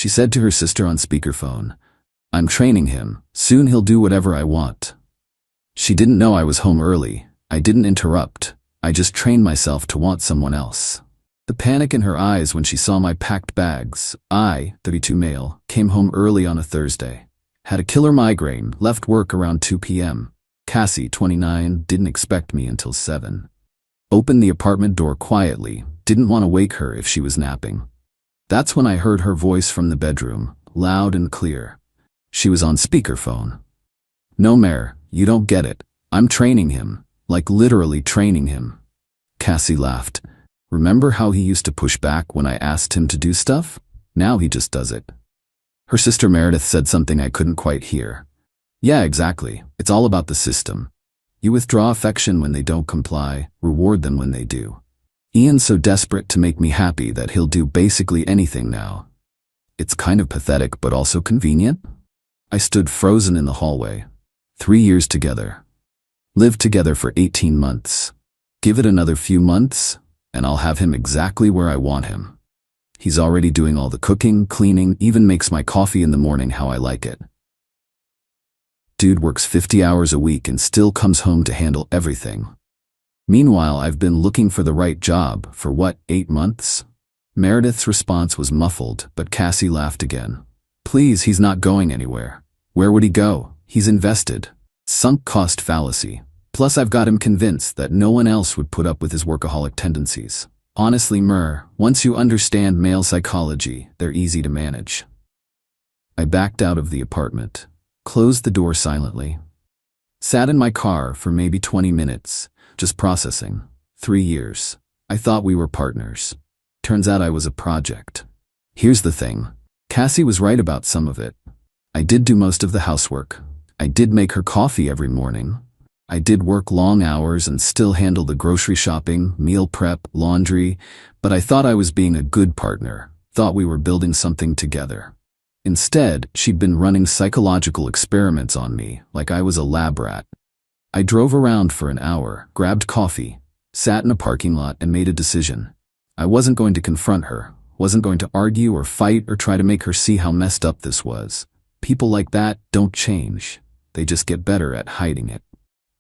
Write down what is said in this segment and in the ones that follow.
She said to her sister on speakerphone, "I'm training him. Soon he'll do whatever I want." She didn't know I was home early. I didn't interrupt. I just trained myself to want someone else. The panic in her eyes when she saw my packed bags. I, 32 male, came home early on a Thursday. Had a killer migraine, left work around 2 p.m. Cassie, 29, didn't expect me until 7. Opened the apartment door quietly, didn't want to wake her if she was napping. That's when I heard her voice from the bedroom, loud and clear. She was on speakerphone. "No, Mare, you don't get it. I'm training him, like literally training him." Cassie laughed. "Remember how he used to push back when I asked him to do stuff? Now he just does it." Her sister Meredith said something I couldn't quite hear. "Yeah, exactly. It's all about the system. You withdraw affection when they don't comply, reward them when they do. Ian's so desperate to make me happy that he'll do basically anything now. It's kind of pathetic but also convenient." I stood frozen in the hallway. 3 years together. Lived together for 18 months. Give it another few months, and I'll have him exactly where I want him. He's already doing all the cooking, cleaning, even makes my coffee in the morning how I like it. Dude works 50 hours a week and still comes home to handle everything. Meanwhile, I've been looking for the right job for 8 months? Meredith's response was muffled, but Cassie laughed again. "Please, he's not going anywhere. Where would he go? He's invested." Sunk cost fallacy. Plus, I've got him convinced that no one else would put up with his workaholic tendencies. Honestly, once you understand male psychology, they're easy to manage. I backed out of the apartment, closed the door silently. Sat in my car for maybe 20 minutes, just processing. 3 years. I thought we were partners. Turns out I was a project. Here's the thing. Cassie was right about some of it. I did do most of the housework. I did make her coffee every morning. I did work long hours and still handle the grocery shopping, meal prep, laundry, but I thought I was being a good partner, thought we were building something together. Instead, she'd been running psychological experiments on me, like I was a lab rat. I drove around for an hour, grabbed coffee, sat in a parking lot and made a decision. I wasn't going to confront her, wasn't going to argue or fight or try to make her see how messed up this was. People like that don't change. They just get better at hiding it.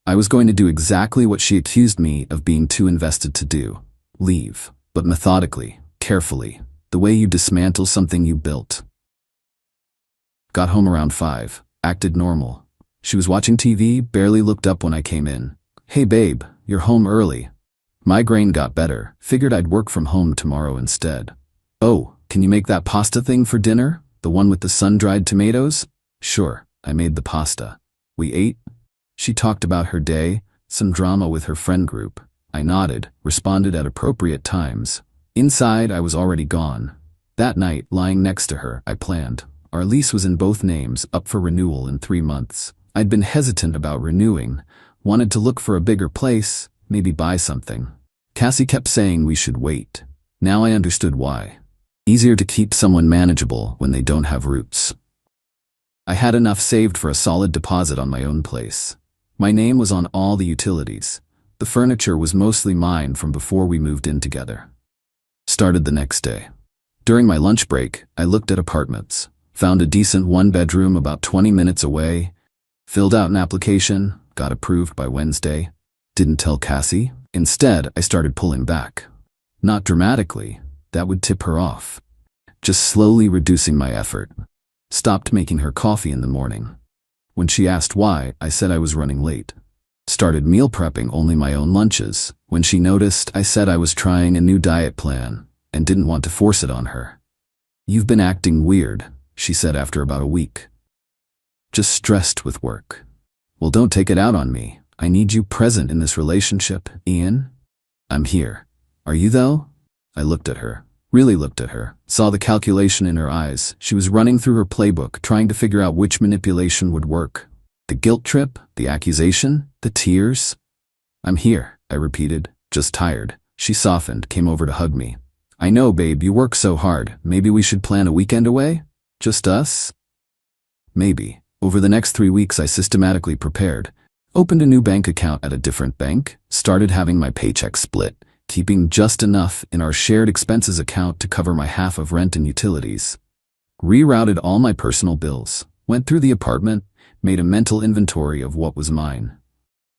I was going to do exactly what she accused me of being too invested to do. Leave, but methodically, carefully, the way you dismantle something you built. Got home around 5, acted normal. She was watching TV, barely looked up when I came in. "Hey babe, you're home early." Migraine got better, figured I'd work from home tomorrow instead. "Oh, can you make that pasta thing for dinner? The one with the sun-dried tomatoes?" "Sure." I made the pasta. We ate. She talked about her day, some drama with her friend group. I nodded, responded at appropriate times. Inside, I was already gone. That night, lying next to her, I planned. Our lease was in both names, up for renewal in 3 months. I'd been hesitant about renewing, wanted to look for a bigger place, maybe buy something. Cassie kept saying we should wait. Now I understood why. Easier to keep someone manageable when they don't have roots. I had enough saved for a solid deposit on my own place. My name was on all the utilities. The furniture was mostly mine from before we moved in together. Started the next day. During my lunch break, I looked at apartments. Found a decent 1-bedroom about 20 minutes away. Filled out an application, got approved by Wednesday. Didn't tell Cassie. Instead, I started pulling back. Not dramatically. That would tip her off. Just slowly reducing my effort. Stopped making her coffee in the morning. When she asked why, I said I was running late. Started meal prepping only my own lunches. When she noticed, I said I was trying a new diet plan and didn't want to force it on her. "You've been acting weird," she said after about a week. "Just stressed with work." "Well, don't take it out on me. I need you present in this relationship, Ian." "I'm here. Are you though?" I looked at her. Really looked at her, saw the calculation in her eyes. She was running through her playbook, trying to figure out which manipulation would work. The guilt trip, the accusation, the tears. "I'm here," I repeated, "just tired." She softened, came over to hug me. "I know, babe, you work so hard. Maybe we should plan a weekend away? Just us?" Maybe. Over the next 3 weeks, I systematically prepared. Opened a new bank account at a different bank, started having my paycheck split, keeping just enough in our shared expenses account to cover my half of rent and utilities. Rerouted all my personal bills, went through the apartment, made a mental inventory of what was mine.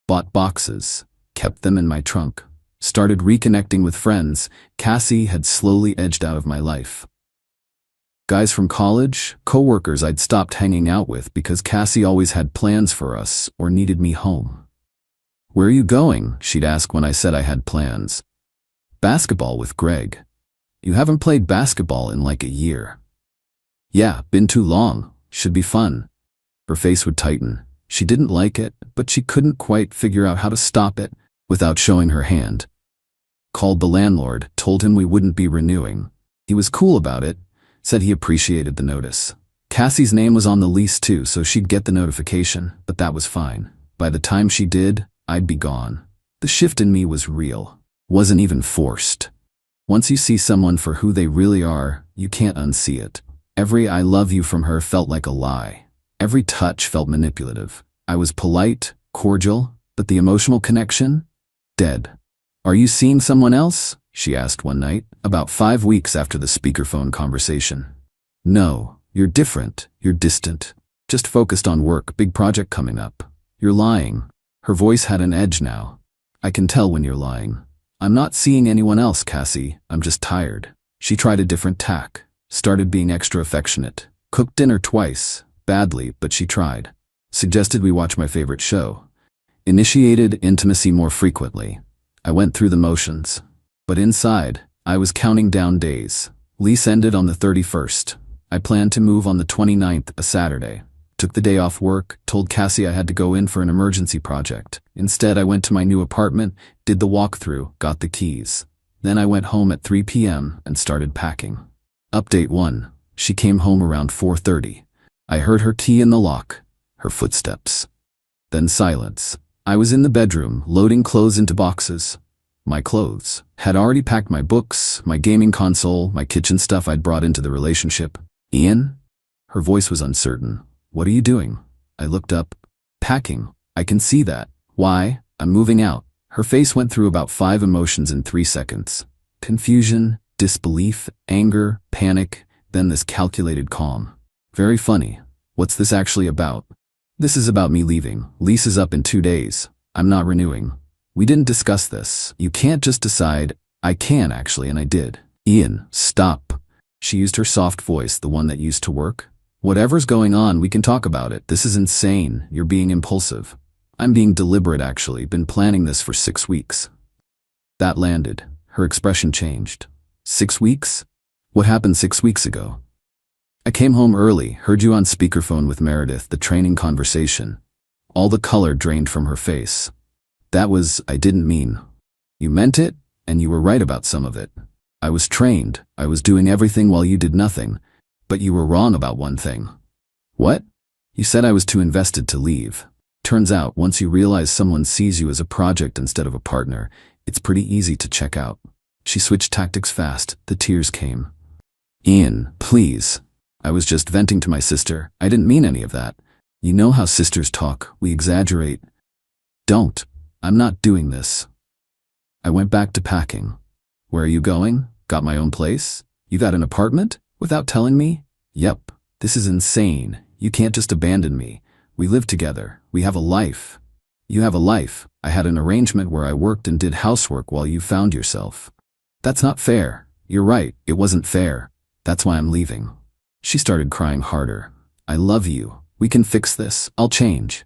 Bought boxes, kept them in my trunk. Started reconnecting with friends. Cassie had slowly edged out of my life. Guys from college, coworkers I'd stopped hanging out with because Cassie always had plans for us or needed me home. "Where are you going?" she'd ask when I said I had plans. "Basketball with Greg." "You haven't played basketball in like a year." "Yeah, been too long. Should be fun." Her face would tighten. She didn't like it, but she couldn't quite figure out how to stop it without showing her hand. Called the landlord, told him we wouldn't be renewing. He was cool about it, said he appreciated the notice. Cassie's name was on the lease too, so she'd get the notification, but that was fine. By the time she did, I'd be gone. The shift in me was real. Wasn't even forced. Once you see someone for who they really are, you can't unsee it. Every "I love you" from her felt like a lie. Every touch felt manipulative. I was polite, cordial, but the emotional connection? Dead. "Are you seeing someone else?" she asked one night, about 5 weeks after the speakerphone conversation. "No, you're different, you're distant. Just focused on work, big project coming up." "You're lying." Her voice had an edge now. "I can tell when you're lying." "I'm not seeing anyone else, Cassie, I'm just tired." She tried a different tack, started being extra affectionate. Cooked dinner twice, badly, but she tried. Suggested we watch my favorite show. Initiated intimacy more frequently. I went through the motions. But inside, I was counting down days. Lease ended on the 31st. I planned to move on the 29th, a Saturday. Took the day off work, told Cassie I had to go in for an emergency project. Instead, I went to my new apartment, did the walkthrough, got the keys. Then I went home at 3 p.m. and started packing. Update 1. She came home around 4:30. I heard her key in the lock, her footsteps. Then silence. I was in the bedroom, loading clothes into boxes. My clothes. Had already packed my books, my gaming console, my kitchen stuff I'd brought into the relationship. "Ian?" Her voice was uncertain. "What are you doing?" I looked up. "Packing. I can see that." "Why?" "I'm moving out." Her face went through about 5 emotions in 3 seconds. Confusion, disbelief, anger, panic, then this calculated calm. "Very funny. What's this actually about?" "This is about me leaving. Lease is up in 2 days. I'm not renewing." "We didn't discuss this. You can't just decide." "I can actually, and I did." "Ian, stop." She used her soft voice, the one that used to work. "Whatever's going on, we can talk about it. This is insane. You're being impulsive." "I'm being deliberate actually. Been planning this for 6 weeks." That landed. Her expression changed. 6 weeks? What happened 6 weeks ago? "I came home early, heard you on speakerphone with Meredith, the training conversation." All the color drained from her face. "That was, I didn't mean." "You meant it, and you were right about some of it. I was trained, I was doing everything while you did nothing, but you were wrong about one thing." "What?" "You said I was too invested to leave. Turns out, once you realize someone sees you as a project instead of a partner, it's pretty easy to check out." She switched tactics fast, the tears came. "Ian, please. I was just venting to my sister. I didn't mean any of that. You know how sisters talk, we exaggerate." "Don't. I'm not doing this." I went back to packing. "Where are you going? Got my own place? You got an apartment? Without telling me?" "Yep. This is insane. You can't just abandon me. We live together. We have a life." "You have a life. I had an arrangement where I worked and did housework while you found yourself." "That's not fair." "You're right. It wasn't fair. That's why I'm leaving." She started crying harder. "I love you. We can fix this. I'll change."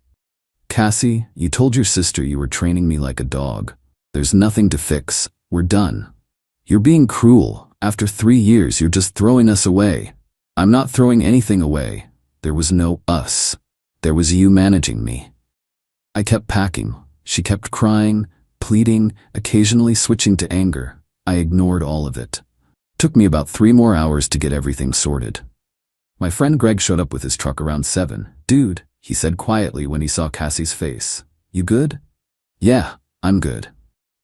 "Cassie, you told your sister you were training me like a dog. There's nothing to fix. We're done." "You're being cruel. After 3 years, you're just throwing us away." "I'm not throwing anything away. There was no us. There was you managing me." I kept packing. She kept crying, pleading, occasionally switching to anger. I ignored all of it. Took me about 3 more hours to get everything sorted. My friend Greg showed up with his truck around 7. "Dude," he said quietly when he saw Cassie's face. "You good?" "Yeah, I'm good."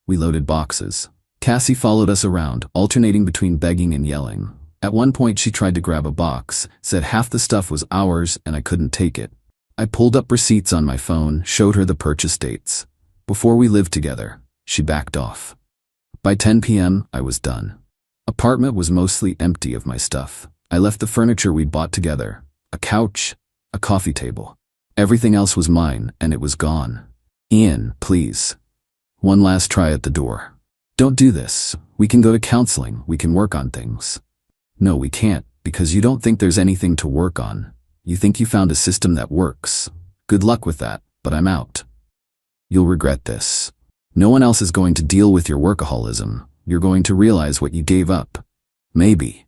We loaded boxes. Cassie followed us around, alternating between begging and yelling. At one point she tried to grab a box, said half the stuff was ours and I couldn't take it. I pulled up receipts on my phone, showed her the purchase dates. Before we lived together, she backed off. By 10 p.m., I was done. Apartment was mostly empty of my stuff. I left the furniture we'd bought together. A couch, a coffee table. Everything else was mine, and it was gone. Ian, please. One last try at the door. Don't do this. We can go to counseling. We can work on things. No, we can't, because you don't think there's anything to work on. You think you found a system that works. Good luck with that, but I'm out. You'll regret this. No one else is going to deal with your workaholism. You're going to realize what you gave up. Maybe.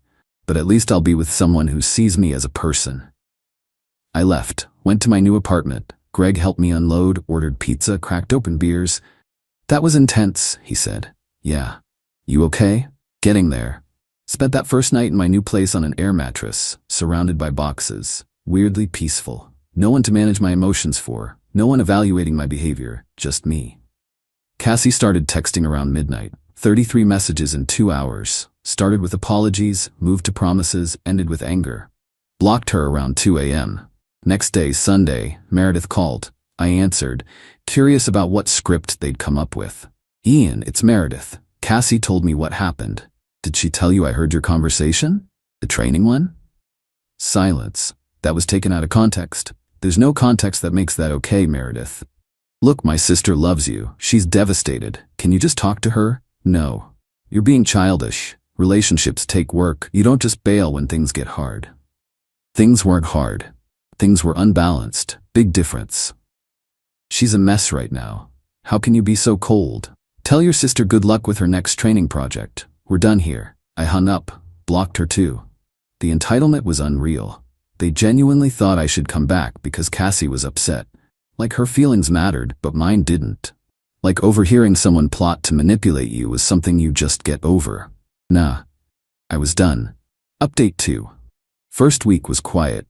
But at least I'll be with someone who sees me as a person. I left, went to my new apartment. Greg helped me unload, ordered pizza, cracked open beers. That was intense, he said. Yeah. You okay? Getting there. Spent that first night in my new place on an air mattress, surrounded by boxes. Weirdly peaceful. No one to manage my emotions for. No one evaluating my behavior. Just me. Cassie started texting around midnight. 33 messages in 2 hours. Started with apologies, moved to promises, ended with anger. Blocked her around 2 a.m. Next day, Sunday, Meredith called. I answered, curious about what script they'd come up with. Ian, it's Meredith. Cassie told me what happened. Did she tell you I heard your conversation? The training one? Silence. That was taken out of context. There's no context that makes that okay, Meredith. Look, my sister loves you. She's devastated. Can you just talk to her? No. You're being childish. Relationships take work. You don't just bail when things get hard. Things weren't hard. Things were unbalanced. Big difference. She's a mess right now. How can you be so cold? Tell your sister good luck with her next training project. We're done here. I hung up, blocked her too. The entitlement was unreal. They genuinely thought I should come back because Cassie was upset. Like her feelings mattered, but mine didn't. Like overhearing someone plot to manipulate you was something you just get over. Nah. I was done. Update 2. First week was quiet.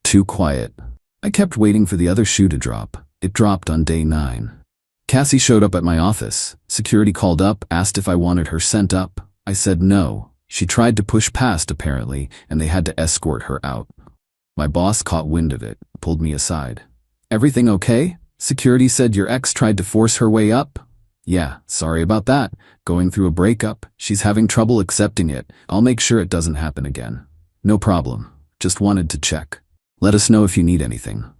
Too quiet. I kept waiting for the other shoe to drop. It dropped on day 9. Cassie showed up at my office. Security called up, asked if I wanted her sent up. I said no. She tried to push past, apparently, and they had to escort her out. My boss caught wind of it, pulled me aside. Everything okay? Security said your ex tried to force her way up? Yeah, sorry about that. Going through a breakup. She's having trouble accepting it. I'll make sure it doesn't happen again. No problem. Just wanted to check. Let us know if you need anything.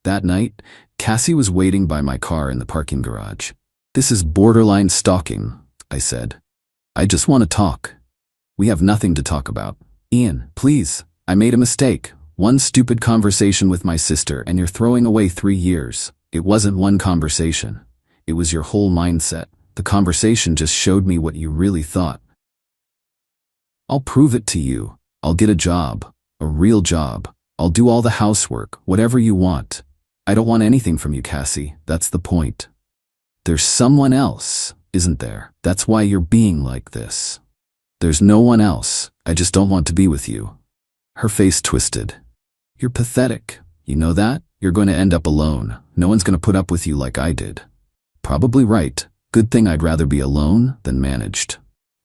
That night, Cassie was waiting by my car in the parking garage. This is borderline stalking, I said. I just want to talk. We have nothing to talk about. Ian, please. I made a mistake. One stupid conversation with my sister and you're throwing away 3 years. It wasn't one conversation. It was your whole mindset. The conversation just showed me what you really thought. I'll prove it to you. I'll get a job. A real job. I'll do all the housework, whatever you want. I don't want anything from you, Cassie. That's the point. There's someone else, isn't there? That's why you're being like this. There's no one else. I just don't want to be with you. Her face twisted. You're pathetic. You know that? You're going to end up alone. No one's going to put up with you like I did. Probably right. Good thing I'd rather be alone than managed.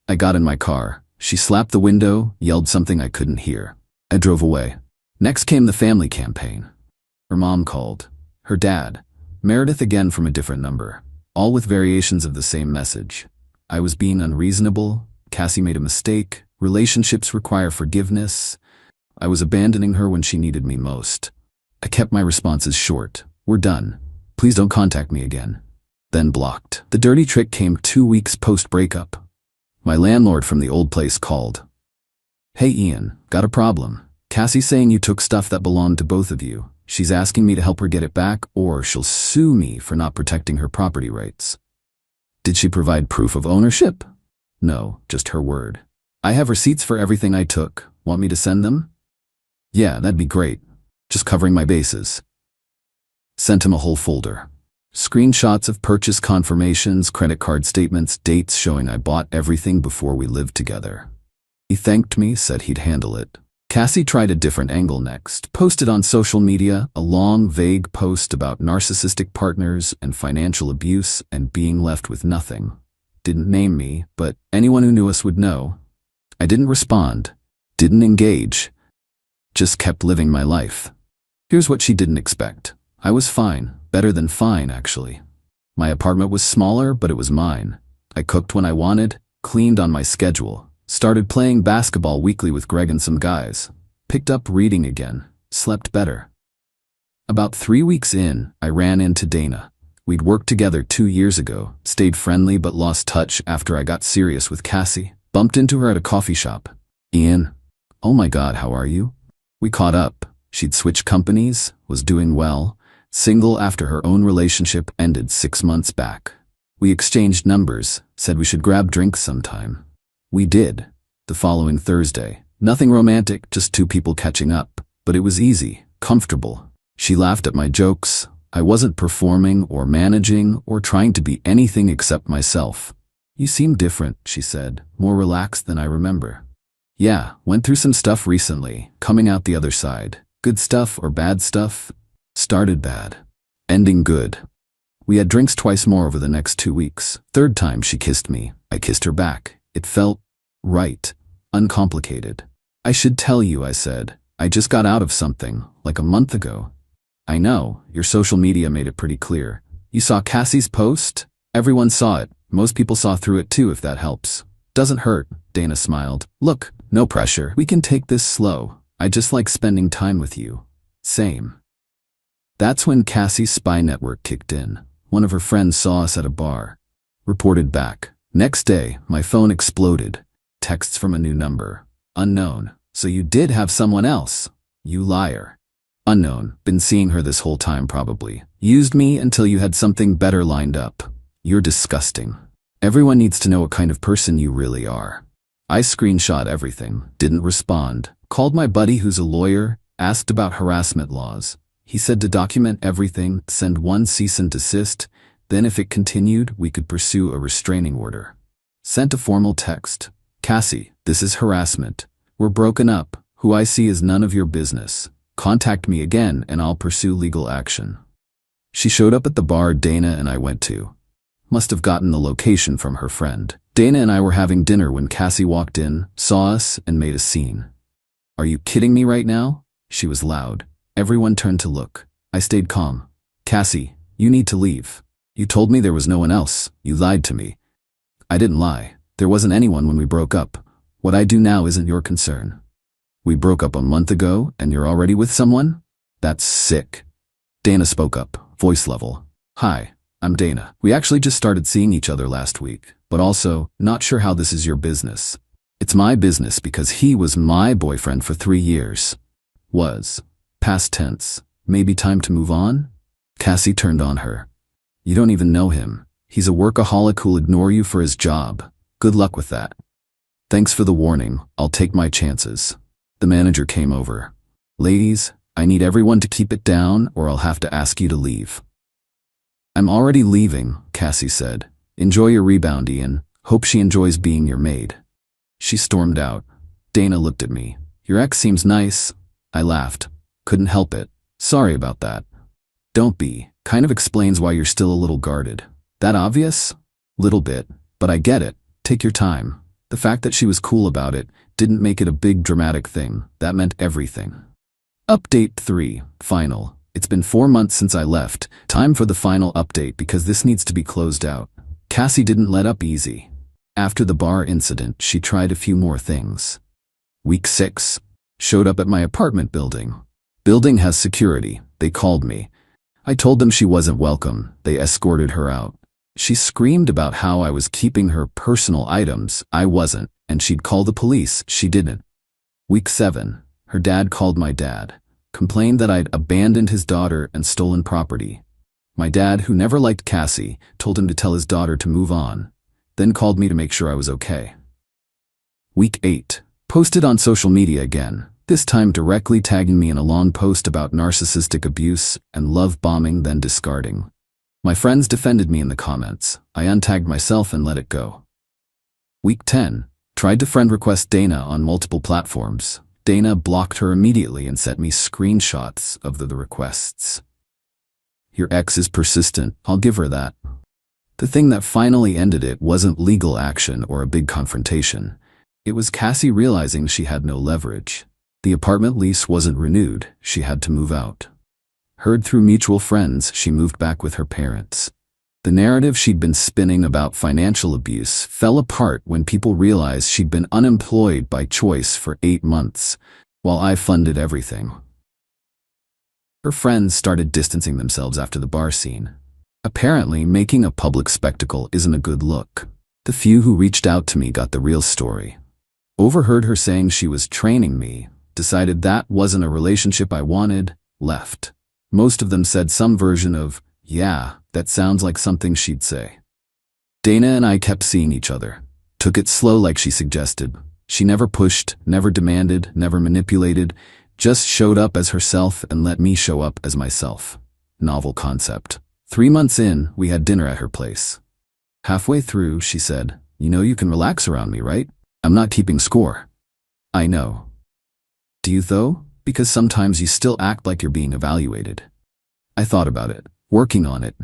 I got in my car. She slapped the window, yelled something I couldn't hear. I drove away. Next came the family campaign. Her mom called. Her dad. Meredith again from a different number. All with variations of the same message. I was being unreasonable. Cassie made a mistake. Relationships require forgiveness. I was abandoning her when she needed me most. I kept my responses short. We're done. Please don't contact me again. Then blocked. The dirty trick came 2 weeks post-breakup. My landlord from the old place called. Hey Ian, got a problem. Cassie's saying you took stuff that belonged to both of you. She's asking me to help her get it back, or she'll sue me for not protecting her property rights. Did she provide proof of ownership? No, just her word. I have receipts for everything I took. Want me to send them? Yeah, that'd be great. Just covering my bases. Sent him a whole folder. Screenshots of purchase confirmations, credit card statements, dates showing I bought everything before we lived together. He thanked me, said he'd handle it. Cassie tried a different angle next, posted on social media a long, vague post about narcissistic partners and financial abuse and being left with nothing. Didn't name me, but anyone who knew us would know. I didn't respond, didn't engage, just kept living my life. Here's what she didn't expect. I was fine, better than fine actually. My apartment was smaller, but it was mine. I cooked when I wanted, cleaned on my schedule. Started playing basketball weekly with Greg and some guys. Picked up reading again. Slept better. About 3 weeks in, I ran into Dana. We'd worked together 2 years ago, stayed friendly but lost touch after I got serious with Cassie. Bumped into her at a coffee shop. Ian. Oh my God, how are you? We caught up. She'd switched companies, was doing well, single after her own relationship ended 6 months back. We exchanged numbers, said we should grab drinks sometime. We did. The following Thursday. Nothing romantic, just two people catching up. But it was easy, comfortable. She laughed at my jokes. I wasn't performing or managing or trying to be anything except myself. You seem different, she said, more relaxed than I remember. Yeah, went through some stuff recently, coming out the other side. Good stuff or bad stuff? Started bad. Ending good. We had drinks twice more over the next 2 weeks. Third time she kissed me. I kissed her back. It felt right. Uncomplicated. I should tell you, I said. I just got out of something, like a month ago. I know, your social media made it pretty clear. You saw Cassie's post? Everyone saw it. Most people saw through it too, if that helps. Doesn't hurt, Dana smiled. Look, no pressure. We can take this slow. I just like spending time with you. Same. That's when Cassie's spy network kicked in. One of her friends saw us at a bar. Reported back. Next day, my phone exploded. Texts from a new number. Unknown. So you did have someone else. You liar. Unknown. Been seeing her this whole time probably. Used me until you had something better lined up. You're disgusting. Everyone needs to know what kind of person you really are. I screenshot everything. Didn't respond. Called my buddy who's a lawyer. Asked about harassment laws. He said to document everything, send one cease and desist, then if it continued, we could pursue a restraining order. Sent a formal text. Cassie, this is harassment. We're broken up. Who I see is none of your business. Contact me again and I'll pursue legal action. She showed up at the bar Dana and I went to. Must have gotten the location from her friend. Dana and I were having dinner when Cassie walked in, saw us, and made a scene. Are you kidding me right now? She was loud. Everyone turned to look. I stayed calm. Cassie, you need to leave. You told me there was no one else. You lied to me. I didn't lie. There wasn't anyone when we broke up. What I do now isn't your concern. We broke up a month ago and you're already with someone? That's sick. Dana spoke up, voice level. Hi, I'm Dana. We actually just started seeing each other last week, but also, not sure how this is your business. It's my business because he was my boyfriend for 3 years. Was. Past tense. Maybe time to move on? Cassie turned on her. You don't even know him. He's a workaholic who'll ignore you for his job. Good luck with that. Thanks for the warning. I'll take my chances. The manager came over. Ladies, I need everyone to keep it down or I'll have to ask you to leave. I'm already leaving, Cassie said. Enjoy your rebound, Ian. Hope she enjoys being your maid. She stormed out. Dana looked at me. Your ex seems nice. I laughed. Couldn't help it. Sorry about that. Don't be. Kind of explains why you're still a little guarded. That obvious? Little bit. But I get it. Take your time. The fact that she was cool about it didn't make it a big dramatic thing. That meant everything. Update 3. Final. It's been 4 months since I left. Time for the final update because this needs to be closed out. Cassie didn't let up easy. After the bar incident, she tried a few more things. Week 6. Showed up at my apartment building. Building has security. They called me. I told them she wasn't welcome. They escorted her out. She screamed about how I was keeping her personal items. I wasn't, and she'd call the police. She didn't. Week 7. Her dad called my dad. Complained that I'd abandoned his daughter and stolen property. My dad, who never liked Cassie, told him to tell his daughter to move on. Then called me to make sure I was okay. Week 8. Posted on social media again. This time directly tagging me in a long post about narcissistic abuse and love bombing, then discarding. My friends defended me in the comments. I untagged myself and let it go. Week 10. Tried to friend request Dana on multiple platforms. Dana blocked her immediately and sent me screenshots of the requests. Your ex is persistent. I'll give her that. The thing that finally ended it wasn't legal action or a big confrontation. It was Cassie realizing she had no leverage. The apartment lease wasn't renewed. She had to move out. Heard through mutual friends, she moved back with her parents. The narrative she'd been spinning about financial abuse fell apart when people realized she'd been unemployed by choice for 8 months, while I funded everything. Her friends started distancing themselves after the bar scene. Apparently, making a public spectacle isn't a good look. The few who reached out to me got the real story. Overheard her saying she was training me, decided that wasn't a relationship I wanted, left. Most of them said some version of, "Yeah, that sounds like something she'd say." Dana and I kept seeing each other. Took it slow like she suggested. She never pushed, never demanded, never manipulated, just showed up as herself and let me show up as myself. Novel concept. 3 months in, we had dinner at her place. Halfway through, she said, "You know you can relax around me, right? I'm not keeping score." I know. Do you though? Because sometimes you still act like you're being evaluated. I thought about it, working on it.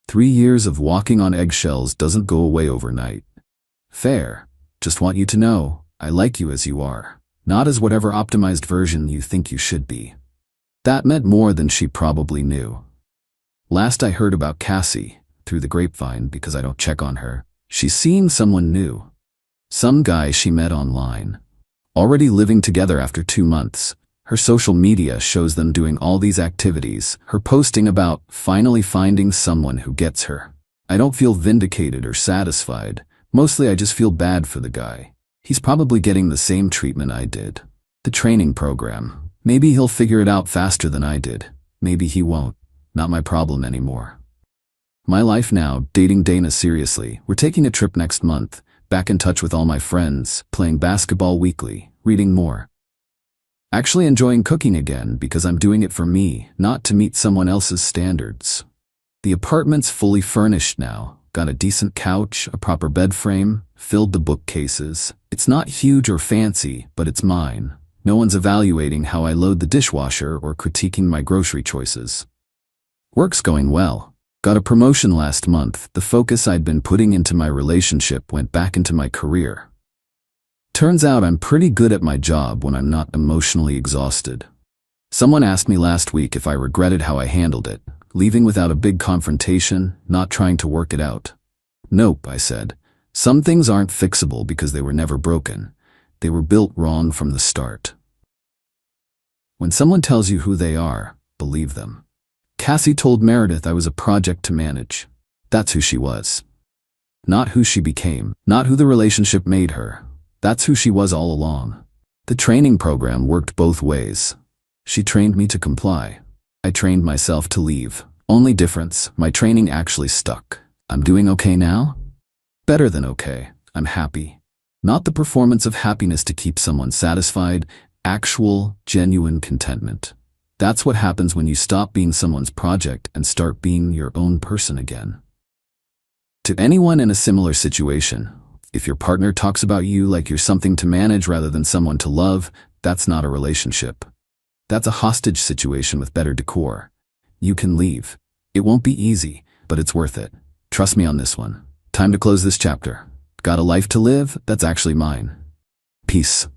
3 years of walking on eggshells doesn't go away overnight. Fair. Just want you to know, I like you as you are, not as whatever optimized version you think you should be. That meant more than she probably knew. Last I heard about Cassie, through the grapevine because I don't check on her, she's seeing someone new. Some guy she met online. Already living together after 2 months. Her social media shows them doing all these activities, her posting about finally finding someone who gets her. I don't feel vindicated or satisfied. Mostly I just feel bad for the guy. He's probably getting the same treatment I did. The training program. Maybe he'll figure it out faster than I did. Maybe he won't. Not my problem anymore. My life now, dating Dana seriously. We're taking a trip next month. Back in touch with all my friends, playing basketball weekly, reading more. Actually enjoying cooking again because I'm doing it for me, not to meet someone else's standards. The apartment's fully furnished now. Got a decent couch, a proper bed frame, filled the bookcases. It's not huge or fancy, but it's mine. No one's evaluating how I load the dishwasher or critiquing my grocery choices. Work's going well. Got a promotion last month. The focus I'd been putting into my relationship went back into my career. Turns out I'm pretty good at my job when I'm not emotionally exhausted. Someone asked me last week if I regretted how I handled it, leaving without a big confrontation, not trying to work it out. Nope, I said. Some things aren't fixable because they were never broken. They were built wrong from the start. When someone tells you who they are, believe them. Cassie told Meredith I was a project to manage. That's who she was. Not who she became, not who the relationship made her. That's who she was all along. The training program worked both ways. She trained me to comply. I trained myself to leave. Only difference, my training actually stuck. I'm doing okay now? Better than okay. I'm happy. Not the performance of happiness to keep someone satisfied, actual, genuine contentment. That's what happens when you stop being someone's project and start being your own person again. To anyone in a similar situation, if your partner talks about you like you're something to manage rather than someone to love, that's not a relationship. That's a hostage situation with better decor. You can leave. It won't be easy, but it's worth it. Trust me on this one. Time to close this chapter. Got a life to live? That's actually mine. Peace.